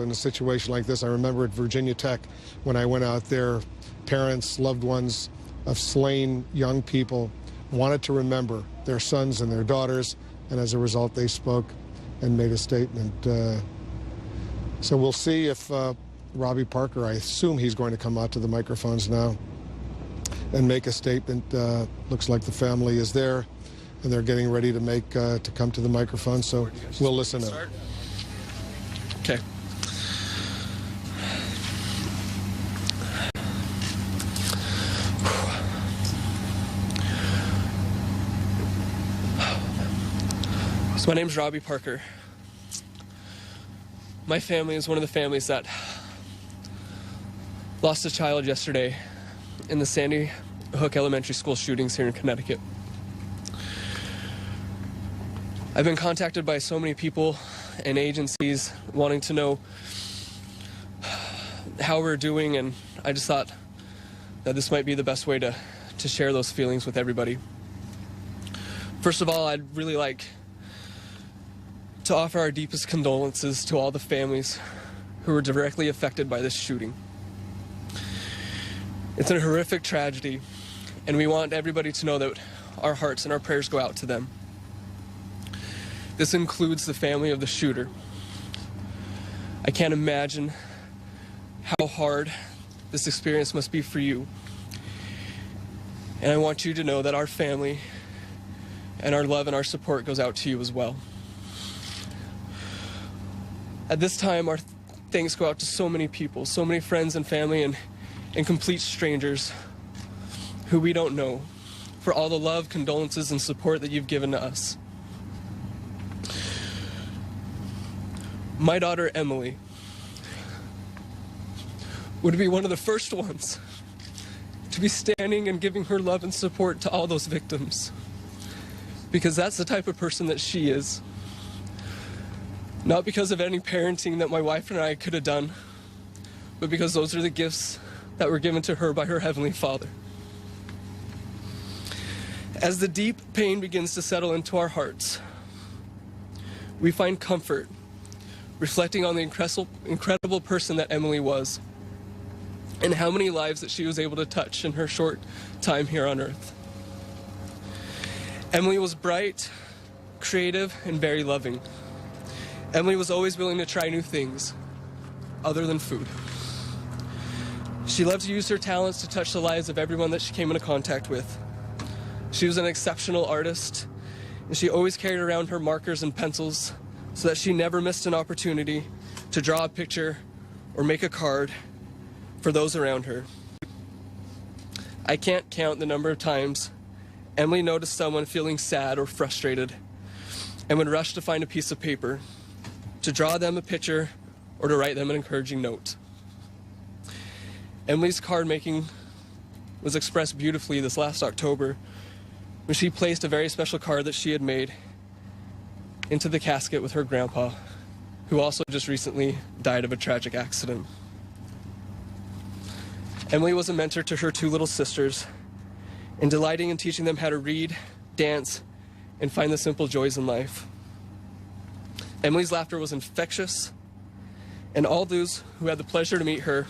in a situation like this. I remember at Virginia Tech when I went out there, parents, loved ones of slain young people wanted to remember their sons and their daughters, and as a result they spoke and made a statement. So we'll see if Robbie Parker, I assume he's going to come out to the microphones now and make a statement. Looks like the family is there and they're getting ready to come to the microphone, so we'll listen in. Okay. So my name's Robbie Parker. My family is one of the families that lost a child yesterday in the Sandy Hook Elementary School shootings here in Connecticut. I've been contacted by so many people and agencies wanting to know how we're doing, and I just thought that this might be the best way to share those feelings with everybody. First of all, I'd really like to offer our deepest condolences to all the families who were directly affected by this shooting. It's a horrific tragedy, and we want everybody to know that our hearts and our prayers go out to them. This includes the family of the shooter. I can't imagine how hard this experience must be for you. And I want you to know that our family and our love and our support goes out to you as well. At this time, our thanks go out to so many people, so many friends and family and complete strangers who we don't know, for all the love, condolences, and support that you've given to us. My daughter, Emily, would be one of the first ones to be standing and giving her love and support to all those victims, because that's the type of person that she is. Not because of any parenting that my wife and I could have done, but because those are the gifts that were given to her by her Heavenly Father. As the deep pain begins to settle into our hearts, we find comfort reflecting on the incredible person that Emily was and how many lives that she was able to touch in her short time here on earth. Emily was bright, creative, and very loving. Emily was always willing to try new things other than food. She loved to use her talents to touch the lives of everyone that she came into contact with. She was an exceptional artist, and she always carried around her markers and pencils so that she never missed an opportunity to draw a picture or make a card for those around her. I can't count the number of times Emily noticed someone feeling sad or frustrated and would rush to find a piece of paper to draw them a picture or to write them an encouraging note. Emily's card making was expressed beautifully this last October when she placed a very special card that she had made into the casket with her grandpa, who also just recently died of a tragic accident. Emily was a mentor to her two little sisters, and delighting in teaching them how to read, dance, and find the simple joys in life. Emily's laughter was infectious, and all those who had the pleasure to meet her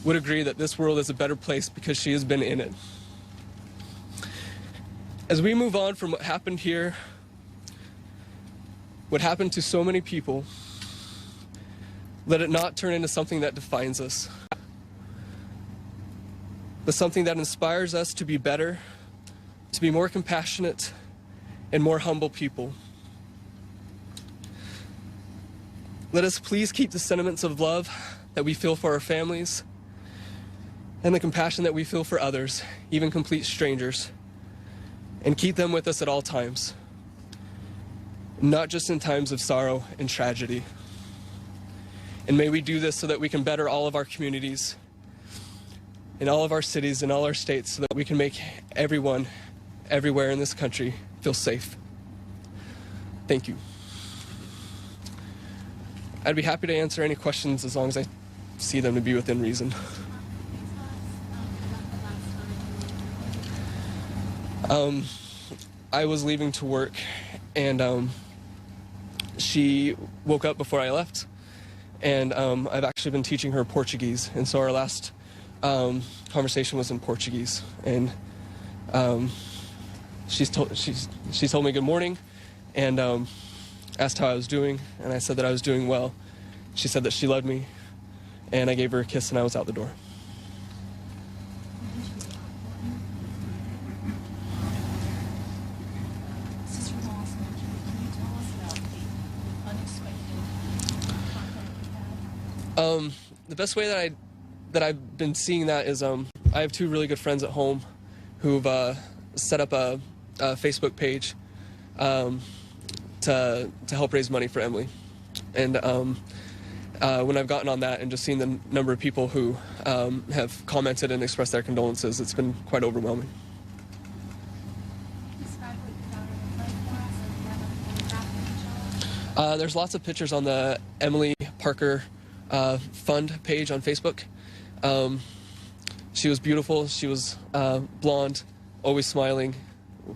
would agree that this world is a better place because she has been in it. As we move on from what happened here, what happened to so many people, let it not turn into something that defines us, but something that inspires us to be better, to be more compassionate, and more humble people. Let us please keep the sentiments of love that we feel for our families and the compassion that we feel for others, even complete strangers, and keep them with us at all times, not just in times of sorrow and tragedy. And may we do this so that we can better all of our communities, in all of our cities, in all our states, so that we can make everyone, everywhere in this country, feel safe. Thank you. I'd be happy to answer any questions as long as I see them to be within reason. I was leaving to work, and she woke up before I left and I've actually been teaching her Portuguese, and so our last conversation was in Portuguese, and she told me good morning, and asked how I was doing, and I said that I was doing well. She said that she loved me, and I gave her a kiss, and I was out the door. The best way that I've been seeing that is I have two really good friends at home who've set up a Facebook page to help raise money for Emily, and when I've gotten on that and just seen the number of people who have commented and expressed their condolences, it's been quite overwhelming. There's lots of pictures on the Emily Parker Fund page on Facebook. She was beautiful. She was blonde, always smiling,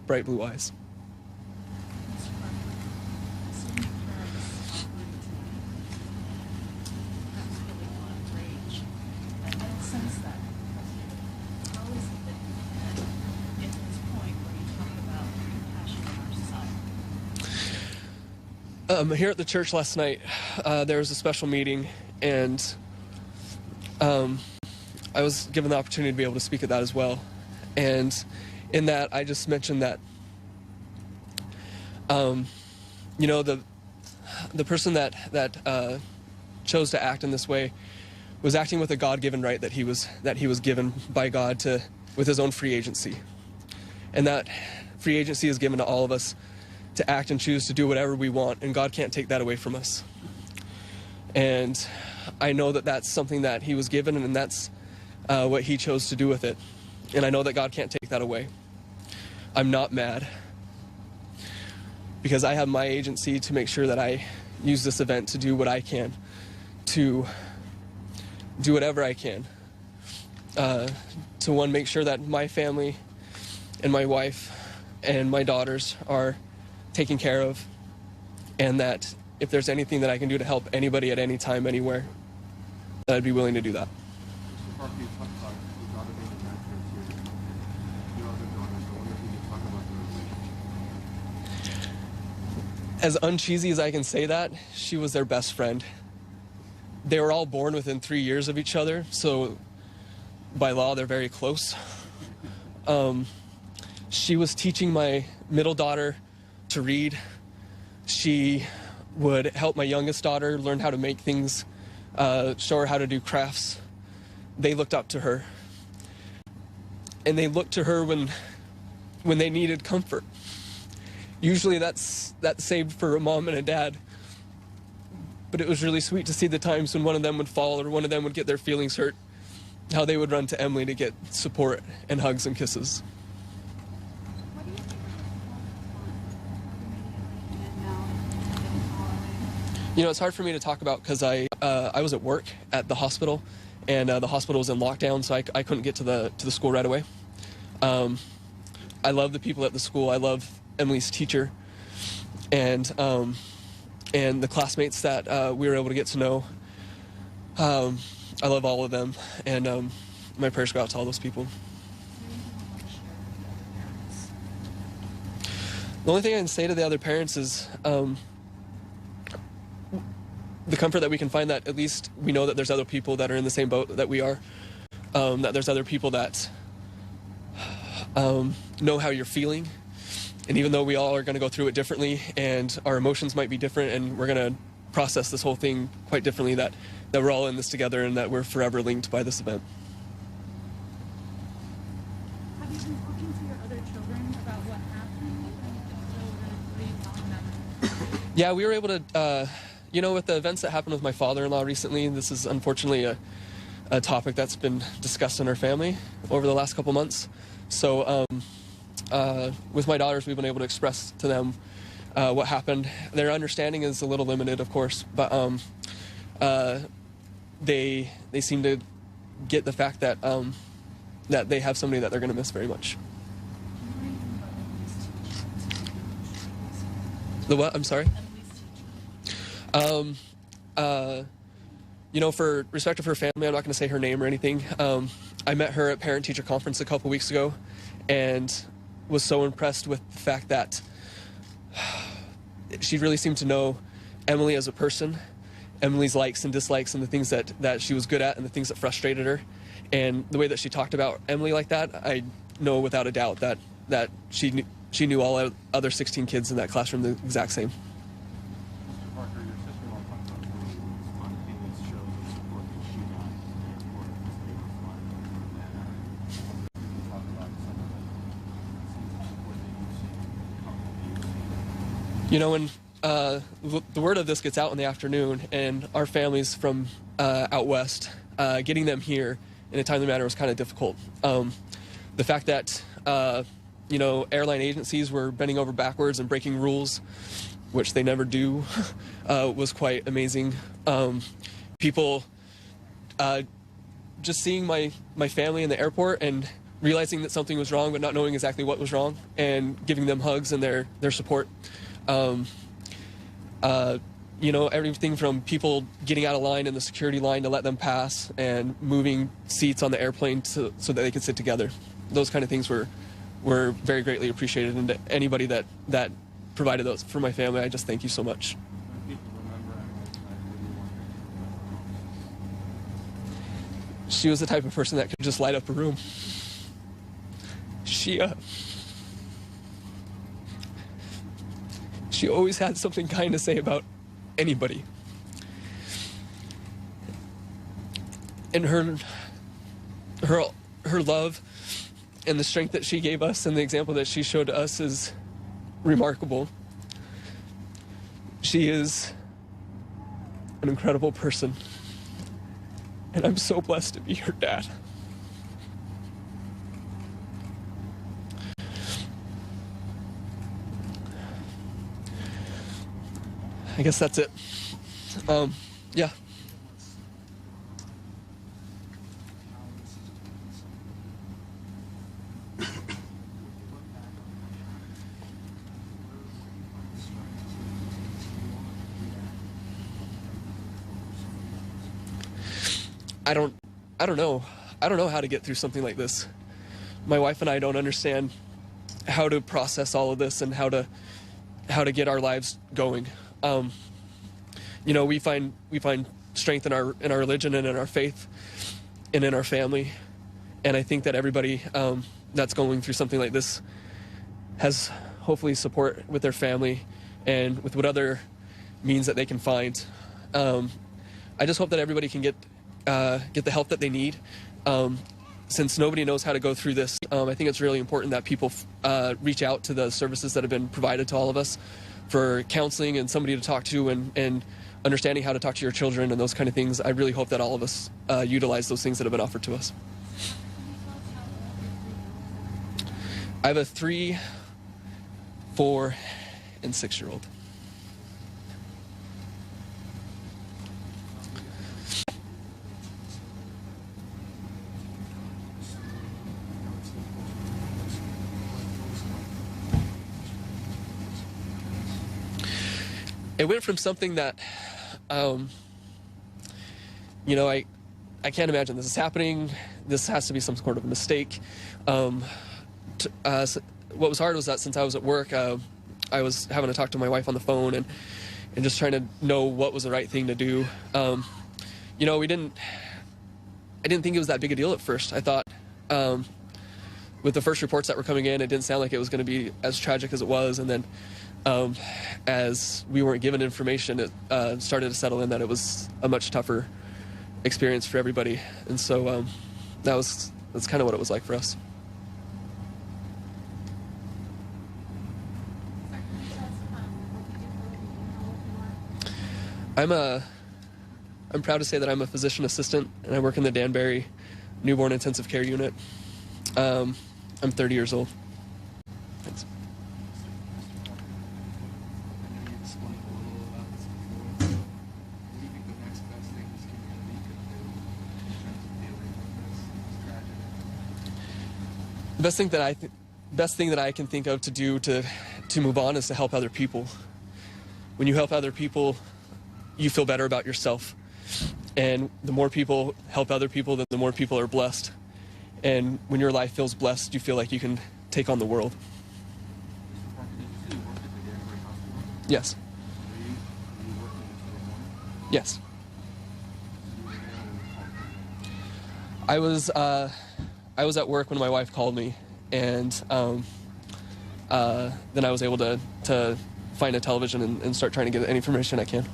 bright blue eyes. Here at the church last night, there was a special meeting, and I was given the opportunity to be able to speak at that as well. And in that, I just mentioned that, you know, the person that chose to act in this way was acting with a God-given right that he was given by God with his own free agency, and that free agency is given to all of us to act and choose to do whatever we want, and God can't take that away from us. And I know that that's something that he was given, and that's what he chose to do with it. And I know that God can't take that away. I'm not mad, because I have my agency to make sure that I use this event to do what I can, to do whatever I can, to make sure that my family and my wife and my daughters are taken care of, and that if there's anything that I can do to help anybody at any time, anywhere, that I'd be willing to do that. Mr. Parker, you talked about your daughter being a grandparent here. You know other daughters, I wonder if you could talk about their relationship. As uncheesy as I can say that, she was their best friend. They were all born within 3 years of each other, so by law they're very close. She was teaching my middle daughter to read. She would help my youngest daughter learn how to make things, show her how to do crafts. They looked up to her, and they looked to her when they needed comfort. Usually that's saved for a mom and a dad, but it was really sweet to see the times when one of them would fall or one of them would get their feelings hurt, how they would run to Emily to get support and hugs and kisses. You know, it's hard for me to talk about because I was at work at the hospital, and the hospital was in lockdown, so I couldn't get to the school right away. I love the people at the school. I love Emily's teacher, and the classmates that we were able to get to know. I love all of them, and my prayers go out to all those people. The only thing I can say to the other parents is the comfort that we can find, that at least we know that there's other people that are in the same boat that we are, that there's other people that know how you're feeling, and even though we all are going to go through it differently and our emotions might be different and we're going to process this whole thing quite differently, that we're all in this together and that we're forever linked by this event. Have you been talking to your other children about what happened? What are you telling them? Yeah, we were able to, you know, with the events that happened with my father-in-law recently, this is unfortunately a topic that's been discussed in our family over the last couple months. So with my daughters, we've been able to express to them what happened. Their understanding is a little limited, of course, but they seem to get the fact that that they have somebody that they're going to miss very much. The what? I'm sorry. You know, for respect of her family, I'm not going to say her name or anything. I met her at parent-teacher conference a couple weeks ago and was so impressed with the fact that she really seemed to know Emily as a person, Emily's likes and dislikes, and the things that she was good at and the things that frustrated her. And the way that she talked about Emily like that, I know without a doubt that she knew all other 16 kids in that classroom the exact same. Mr. Parker, your sister-in-law talked about really spontaneous shows of support that she got for this baby's life. And can you talk about some of the support that you've seen, comfortable you've seen? You know, when the word of this gets out in the afternoon, and our families from out west, getting them here in a timely manner was kind of difficult. The fact that you know, airline agencies were bending over backwards and breaking rules, which they never do, was quite amazing. People just seeing my family in the airport and realizing that something was wrong but not knowing exactly what was wrong, and giving them hugs and their support. You know, everything from people getting out of line in the security line to let them pass, and moving seats on the airplane so that they could sit together. Those kind of things were very greatly appreciated, and to anybody that provided those for my family, I just thank you so much. When people remember Emily tonight, what do you want them to remember? She was the type of person that could just light up a room. She always had something kind to say about anybody. And her love and the strength that she gave us and the example that she showed to us is remarkable. She is an incredible person, and I'm so blessed to be her dad. I guess that's it. Yeah. I don't know. I don't know how to get through something like this. My wife and I don't understand how to process all of this and how to get our lives going. You know, we find strength in our religion and in our faith and in our family, and I think that everybody that's going through something like this has hopefully support with their family and with what other means that they can find. I just hope that everybody can get the help that they need. Since nobody knows how to go through this, I think it's really important that people reach out to the services that have been provided to all of us for counseling and somebody to talk to, and understanding how to talk to your children and those kind of things. I really hope that all of us utilize those things that have been offered to us. I have a 3, 4, and 6-year-old. It went from something that, you know, I can't imagine this is happening. This has to be some sort of a mistake. What was hard was that since I was at work, I was having to talk to my wife on the phone and just trying to know what was the right thing to do. You know, I didn't think it was that big a deal at first. I thought, with the first reports that were coming in, it didn't sound like it was going to be as tragic as it was. And then, as we weren't given information, it started to settle in that it was a much tougher experience for everybody. And so that's kind of what it was like for us. I'm proud to say that I'm a physician assistant, and I work in the Danbury Newborn Intensive Care Unit. I'm 30 years old. Thanks. The best thing that I can think of to do to move on is to help other people. When you help other people, you feel better about yourself. And the more people help other people, then the more people are blessed. And when your life feels blessed, you feel like you can take on the world. Mr. Parker, did you say you worked at the Danbury Hospital? Yes. Were you working until the morning? Yes. You were there when you called I was at work when my wife called me, and then I was able to find a television and start trying to get any information I can. Were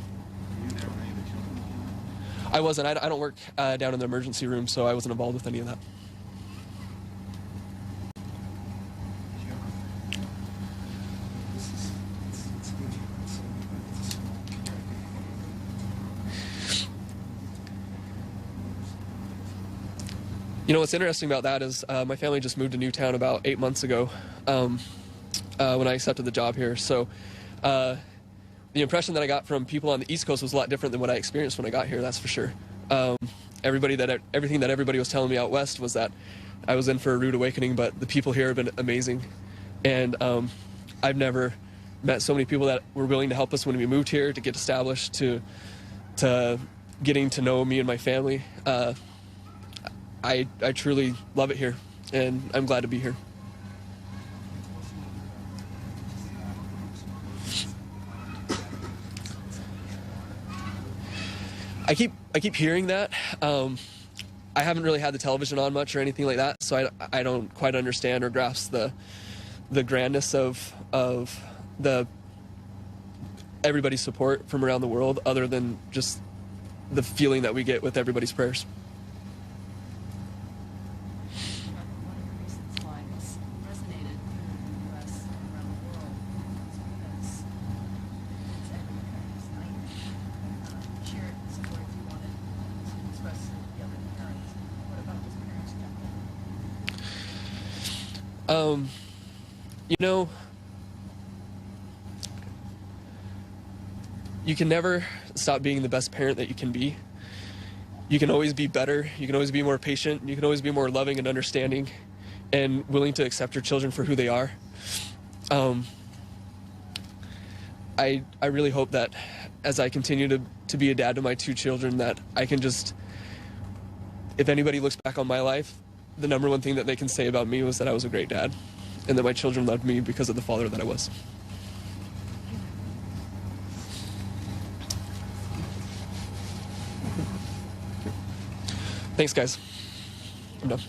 you there when any of the children came? I wasn't. I don't work down in the emergency room, so I wasn't involved with any of that. You know, what's interesting about that is my family just moved to Newtown about 8 months ago when I accepted the job here. So the impression that I got from people on the East Coast was a lot different than what I experienced when I got here, that's for sure. Everything that everybody was telling me out west was that I was in for a rude awakening, but the people here have been amazing. And I've never met so many people that were willing to help us when we moved here, to get established, to getting to know me and my family. I truly love it here, and I'm glad to be here. I keep hearing that. I haven't really had the television on much or anything like that, so I don't quite understand or grasp the grandness of the everybody's support from around the world, other than just the feeling that we get with everybody's prayers. One of the reasons why this resonated in the U.S. and around the world is because it's every parent's nightmare. Share it, support if you wanted to express to the other parents. What about those parents jumped in? You know, you can never stop being the best parent that you can be. You can always be better. You can always be more patient. You can always be more loving and understanding and willing to accept your children for who they are. I really hope that as I continue to be a dad to my two children, that I can just, if anybody looks back on my life, the number one thing that they can say about me was that I was a great dad, and that my children loved me because of the father that I was. Thanks, guys. I'm done.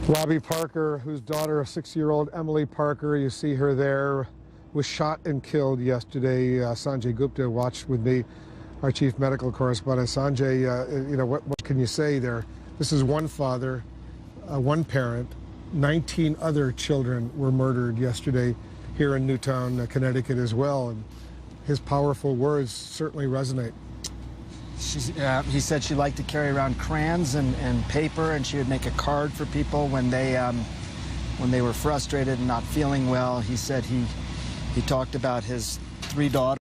Robbie Parker, whose daughter, 6-year-old Emily Parker, you see her there, was shot and killed yesterday. Sanjay Gupta watched with me, our chief medical correspondent. Sanjay, you know, what can you say there? This is one father, one parent. 19 other children were murdered yesterday here in Newtown, Connecticut as well. And his powerful words certainly resonate. He said she liked to carry around crayons and paper, and she would make a card for people when they were frustrated and not feeling well. He said he talked about his 3 daughters.